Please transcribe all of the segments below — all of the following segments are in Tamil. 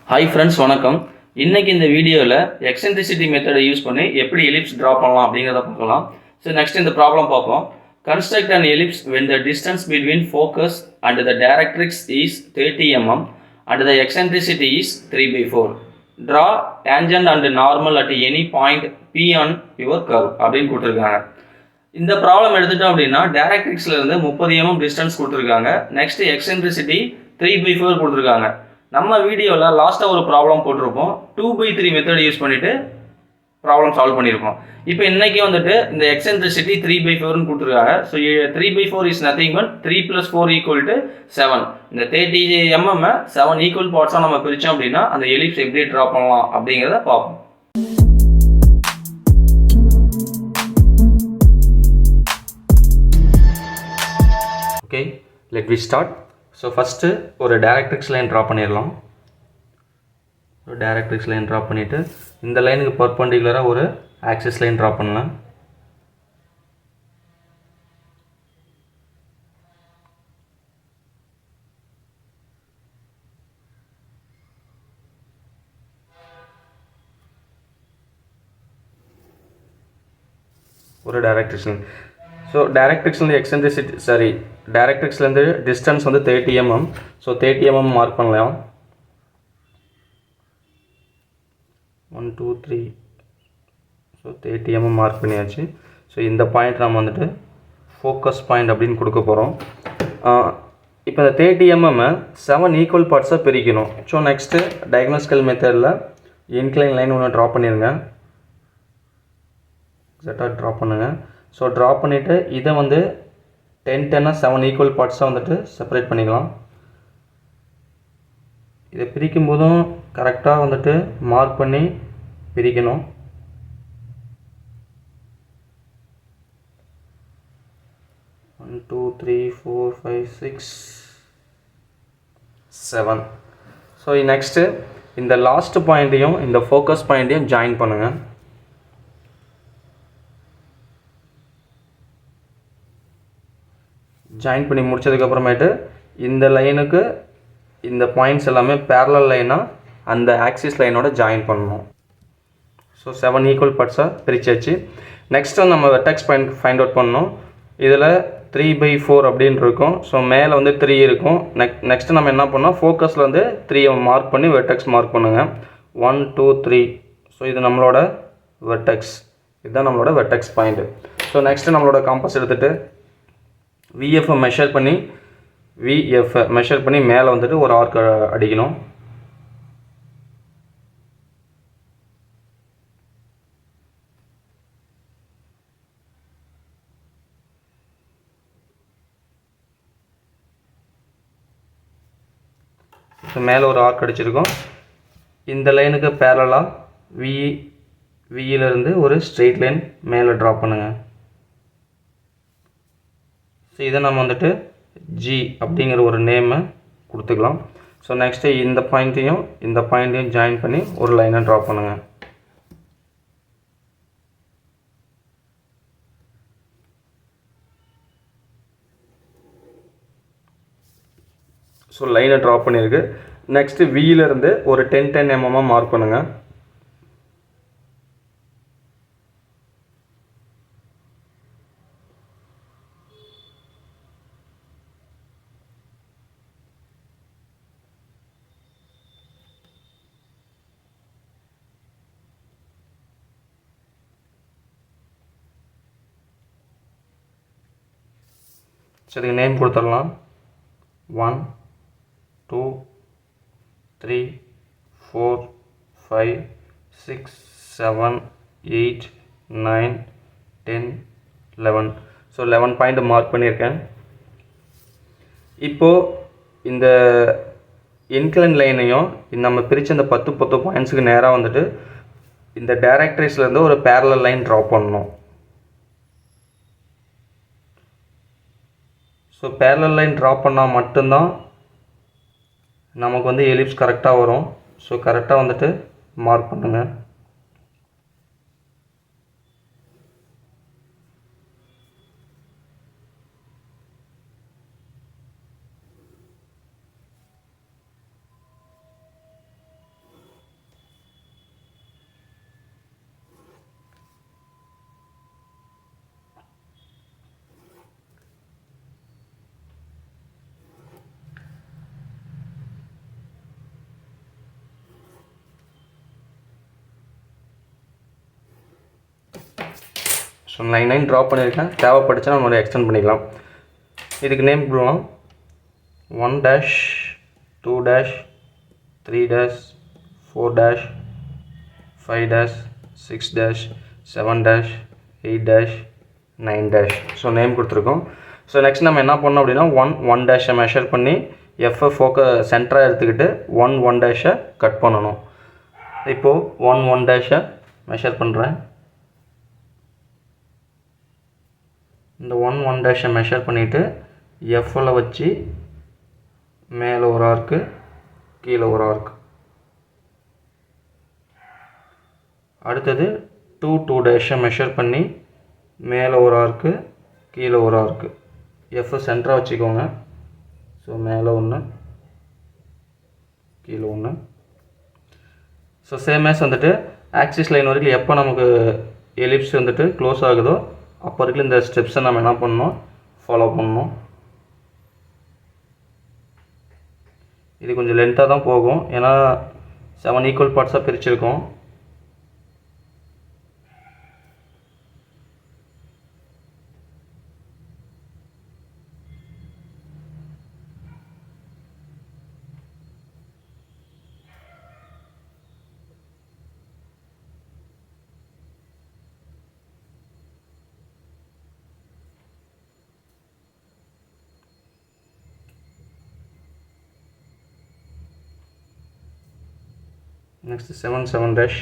ஹாய் ஃப்ரெண்ட்ஸ், வணக்கம். இன்னைக்கு இந்த வீடியோவில் எக்ஸென்ட்ரிசிட்டி மெத்தடை யூஸ் பண்ணி எப்படி எலிப்ஸ் ட்ரா பண்ணலாம் அப்படிங்கிறத பார்க்கலாம். ஸோ நெக்ஸ்ட் இந்த ப்ராப்ளம் பார்ப்போம். Construct an ellipse when the distance between focus and the directrix is 30 mm and the eccentricity is 3/4. Draw tangent and normal at any point P on your curve அப்படின்னு கொடுத்துருக்காங்க. இந்த ப்ராப்ளம் எடுத்துட்டோம் அப்படின்னா டைரக்ட்ரிக்ஸ்ல இருந்து 30 mm டிஸ்டன்ஸ் கொடுத்துருக்காங்க. நெக்ஸ்ட் எக்ஸென்ட்ரிசிட்டி 3/4 கொடுத்துருக்காங்க. நம்ம வீடியோவில் லாஸ்ட்டாக ஒரு ப்ராப்ளம் போட்டிருப்போம். 2/3 மெத்தட் யூஸ் பண்ணிவிட்டு ப்ராப்ளம் சால்வ் பண்ணியிருக்கோம். இப்போ இன்றைக்கி வந்துட்டு இந்த எக்ஸென்ட்ரிசிட்டி 3/4ன்னு கொடுத்துருக்காங்க. So 3/4 is nothing but 3 + 4 = 7. இந்த 30 mm 7 ஈக்குவல் பார்ட்ஸாக நம்ம பிரித்தோம் அப்படின்னா அந்த எலிப்ஸ் எப்படி ட்ரா பண்ணலாம் அப்படிங்கிறத பார்ப்போம். Okay, let we start. So first ஒரு டைரக்ட்ரிக்ஸ் லைன் ட்ரா பண்ணிடலாம். ஒரு டைரக்ட்ரிக்ஸ் லைன் ட்ரா பண்ணிவிட்டு இந்த லைனுக்கு பர்பண்டிகுலராக ஒரு ஆக்சிஸ் லைன் ட்ரா பண்ணலாம். ஒரு டைரக்ட்ரிக்ஸ் லைன். ஸோ டைரக்ட்ரிக்ஸ்லேருந்து எக்ஸென்ட்ரிசிட்டி டைரக்ட்ரிக்ஸ்லேருந்து டிஸ்டன்ஸ் வந்து 30 mm. ஸோ 30 mm மார்க் பண்ணலாம். 1 2 3. ஸோ 30 mm மார்க் பண்ணியாச்சு. ஸோ இந்த பாயிண்ட் நம்ம வந்துட்டு ஃபோக்கஸ் பாயிண்ட் அப்படின்னு கொடுக்க போகிறோம். இப்போ இந்த 30 mm 7 ஈக்குவல் பார்ட்ஸாக பிரிக்கணும். ஸோ நெக்ஸ்ட்டு டயக்னல் ஸ்கேல் மெத்தடில் இன்க்ளைன் லைன் ஒன்று ட்ரா பண்ணிடுங்க. எக்ஸாக்டாக ட்ரா பண்ணுங்கள். ஸோ ட்ரா பண்ணிவிட்டு இதை வந்து 10 7 ஈக்குவல் பார்ட்ஸாக வந்துட்டு செப்பரேட் பண்ணிக்கலாம். இதை பிரிக்கும் போதும் கரெக்டாக வந்துட்டு மார்க் பண்ணி பிரிக்கணும். ஒன் 2 3 4 5 6 7. ஸோ நெக்ஸ்ட்டு இந்த லாஸ்ட் பாயிண்ட்டையும் இந்த ஃபோக்கஸ் பாயிண்ட்டையும் ஜாயின் பண்ணுங்கள். ஜாயின் பண்ணி முடிச்சதுக்கப்புறமேட்டு இந்த லைனுக்கு இந்த பாயிண்ட்ஸ் எல்லாமே பேரலல் லைனாக அந்த ஆக்சிஸ் லைனோட ஜாயின் பண்ணணும். ஸோ 7 ஈக்குவல் பார்ட்ஸாக பிரிச்சாச்சு. நெக்ஸ்ட்டு நம்ம வெர்டெக்ஸ் பாயிண்ட் ஃபைண்ட் அவுட் பண்ணணும். இதில் 3/4 அப்படின்னு இருக்கும். ஸோ மேலே வந்து 3 இருக்கும். நெக்ஸ்ட்டு நம்ம என்ன பண்ணோம், ஃபோக்கஸில் வந்து 3 மார்க் பண்ணி வெர்டெக்ஸ் மார்க் பண்ணுங்கள். 1 2 3. ஸோ இது நம்மளோட வெர்டெக்ஸ். இதுதான் நம்மளோட வெர்டெக்ஸ் பாயிண்ட்டு. ஸோ நெக்ஸ்ட்டு நம்மளோட காம்பஸ் எடுத்துகிட்டு VF மெஷர் பண்ணி மேலே வந்துட்டு ஒரு ஆர்க் அடிக்கணும். மேலே ஒரு ஆர்க் அடிச்சிருக்கோம். இந்த லைனுக்கு பேரலாக வியிலிருந்து ஒரு ஸ்ட்ரெயிட் லைன் மேலே ட்ரா பண்ணுங்கள். ஸோ இதை நம்ம வந்துட்டு ஜி அப்படிங்கிற ஒரு நேமை கொடுத்துக்கலாம். ஸோ நெக்ஸ்ட்டு இந்த பாயிண்ட்டையும் ஜாயின் பண்ணி ஒரு லைனை ட்ரா பண்ணுங்கள். ஸோ லைனை ட்ரா பண்ணியிருக்கு. நெக்ஸ்ட்டு வியிலிருந்து ஒரு 10 mm மார்க் பண்ணுங்கள். ஸோ இதுக்கு நேம் கொடுத்துடலாம். 1 2 3 4 5 6 7 8 9 10 11. ஸோ 11 பாயிண்ட் மார்க் பண்ணியிருக்கேன். இப்போது இந்த இன்க்ளைன் லைனையும் நம்ம பிரித்து இந்த 10 பாயிண்ட்ஸுக்கு நேராக வந்துட்டு இந்த டைரக்ட்ரிக்ஸ்லேருந்து ஒரு பேரலல் லைன் ட்ரா பண்ணணும். ஸோ பேரலல் லைன் ட்ரா பண்ணால் மட்டும்தான் நமக்கு வந்து எலிப்ஸ் கரெக்டாக வரும். ஸோ கரெக்டாக வந்துட்டு மார்க் பண்ணுங்கள். ஸோ லைன் ட்ரா பண்ணியிருக்கேன். தேவைப்பட்டுச்சுன்னா நம்ம எக்ஸ்டெண்ட் பண்ணிக்கலாம். இதுக்கு நேம் கொடுக்கலாம் 1 dash 2 dash 3 dash 4 dash 5 dash 6 dash 7 dash 8 dash 9 dash. So name கொடுத்துருக்கோம். ஸோ நெக்ஸ்ட் நம்ம என்ன பண்ணோம் அப்படின்னா 1 டேஷை மெஷர் பண்ணி எஃப்ஐ சென்டராக எடுத்துக்கிட்டு 1 டேஷை கட் பண்ணணும். இப்போது 1 டேஷை மெஷர் பண்ணுறேன். இந்த 1 டேஷை மெஷர் பண்ணிவிட்டு எஃப்எல் வச்சு மேலே ஒரு ஆர்க்கு கீழே ஒரு ஆர்க்கு. அடுத்தது 2 டேஷை மெஷர் பண்ணி மேலே ஒரு ஆர்க்கு கீழே ஒரு ஆர்க்கு. எஃப் சென்டராக வச்சுக்கோங்க. ஸோ மேலே ஒன்று கீழே ஒன்று. ஸோ சேம் வந்துட்டு ஆக்சிஸ் லைன் வரைக்கும் எப்போ நமக்கு எலிப்ஸ் வந்துட்டு க்ளோஸ் ஆகுதோ அப்போ வரைக்கும் இந்த ஸ்டெப்ஸை நம்ம என்ன பண்ணணும், ஃபாலோ பண்ணணும். இது கொஞ்சம் லென்த்தாக தான் போகும், ஏன்னா 7 ஈக்குவல் பார்ட்ஸாக பிரிச்சிருக்கோம். Next 7 dash.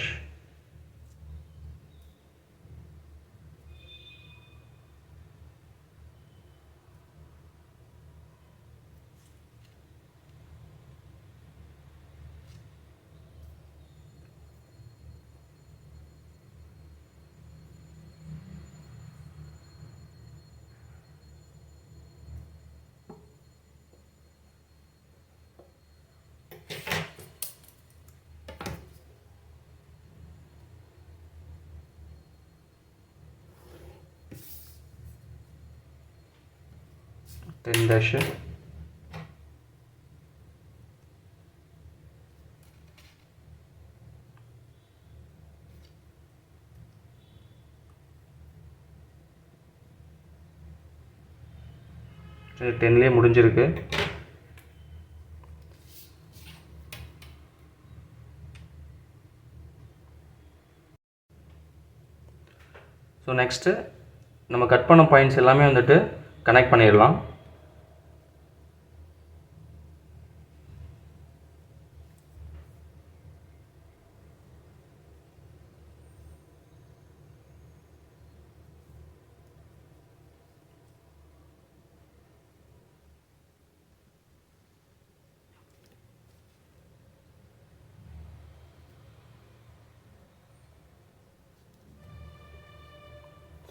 Ten dash. டென்லேயே முடிஞ்சிருக்கு. ஸோ நெக்ஸ்ட்டு நம்ம கட் பண்ண பாயிண்ட்ஸ் எல்லாமே வந்துட்டு கனெக்ட் பண்ணிடலாம்.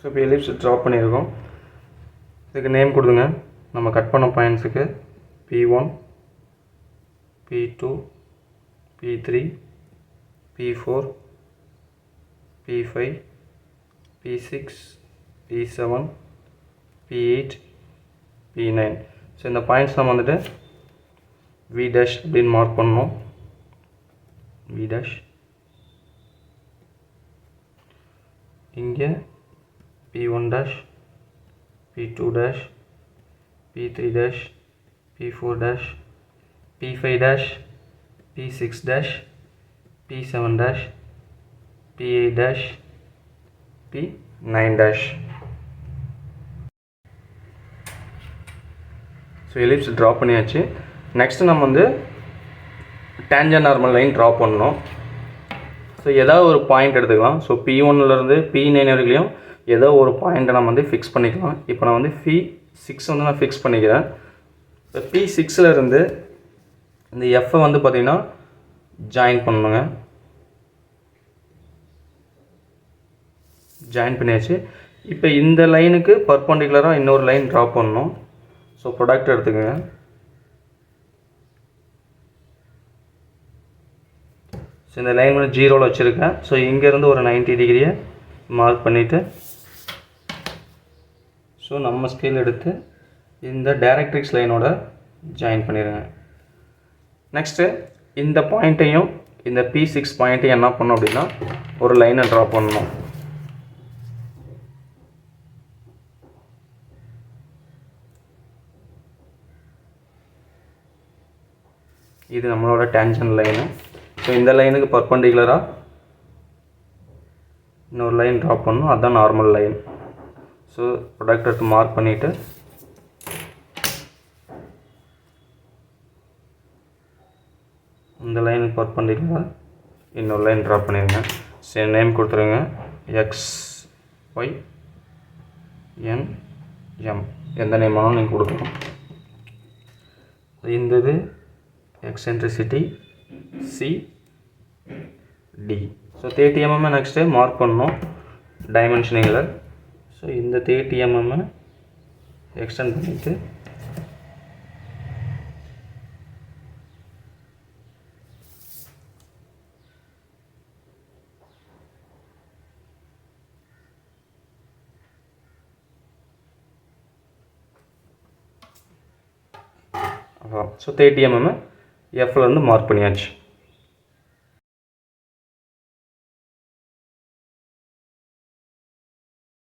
ஸோ இப்போ எலிப்ஸ் ட்ராப் பண்ணியிருக்கோம். இதுக்கு நேம் கொடுங்க. நம்ம கட் பண்ண பாயிண்ட்ஸுக்கு P1 P2 P3 P4 P5 P6 P7 P8 P9. So இந்த பாயிண்ட்ஸ் நம்ம வந்துட்டு V டேஷ் அப்படின்னு மார்க் பண்ணணும். V டேஷ் இங்கே P1 dash, P2 dash, P3 dash, P4 dash, P5 dash, P6 dash, P7 dash, P8 dash, P9 dash. So ellipse draw பண்ணியாச்சு. நெக்ஸ்ட் நம்ம வந்து டேஞ்சன்ட் நார்மல் லைன் ட்ரா பண்ணணும். ஸோ ஏதாவது ஒரு பாயிண்ட் எடுத்துக்கலாம். ஸோ P1லேருந்து P9 வரைக்கும் ஏதோ ஒரு பாயிண்ட்டை நம்ம வந்து ஃபிக்ஸ் பண்ணிக்கலாம். இப்போ நான் வந்து P6 வந்து நான் ஃபிக்ஸ் பண்ணிக்கிறேன். இப்போ P6லேருந்து இந்த எஃப்ஐ வந்து பார்த்திங்கன்னா ஜாயின் பண்ணணுங்க. ஜாயின் பண்ணியாச்சு. இப்போ இந்த லைனுக்கு பர்பண்டிகுலராக இன்னொரு லைன் ட்ரா பண்ணணும். ஸோ ப்ராடக்ட் எடுத்துக்கோங்க. ஸோ இந்த லைன் வந்து 0வில் வச்சுருக்கேன். ஸோ இங்கேருந்து ஒரு 90 டிகிரியை மார்க் பண்ணிவிட்டு ஸோ நம்ம ஸ்கேல் எடுத்து இந்த டைரக்ட்ரிக்ஸ் லைனோட ஜாயின் பண்ணிடுங்க. நெக்ஸ்ட்டு இந்த பாயிண்ட்டையும் இந்த P6 பாயிண்ட்டையும் என்ன பண்ணணும் அப்படின்னா ஒரு லைனை ட்ரா பண்ணணும். இது நம்மளோட டேன்ஜென்ட் லைனு. ஸோ இந்த லைனுக்கு பர்பண்டிகுலராக இன்னொரு லைன் ட்ராப் பண்ணணும், அதுதான் நார்மல் லைன். ஸோ ப்ரொடக்ட் எடுத்து மார்க் பண்ணிவிட்டு இந்த லைனுக்கு பர்பண்டிகுலராக இன்னொரு லைன் ட்ராப் பண்ணிடுங்க. சரி, நேம் கொடுத்துருங்க, எக்ஸ் ஒய் என் எம், எந்த நேம் வேணாலும் நீங்கள் கொடுக்கலாம். இந்த இது eccentricity C D. So 30 mm next mark பண்ணணும் டைமென்ஷனிங்கில். ஸோ இந்த 30 mm எக்ஸ்டெண்ட் பண்ணிவிட்டு ஸோ 30 mm எஃப்லேருந்து மார்க் பண்ணியாச்சு.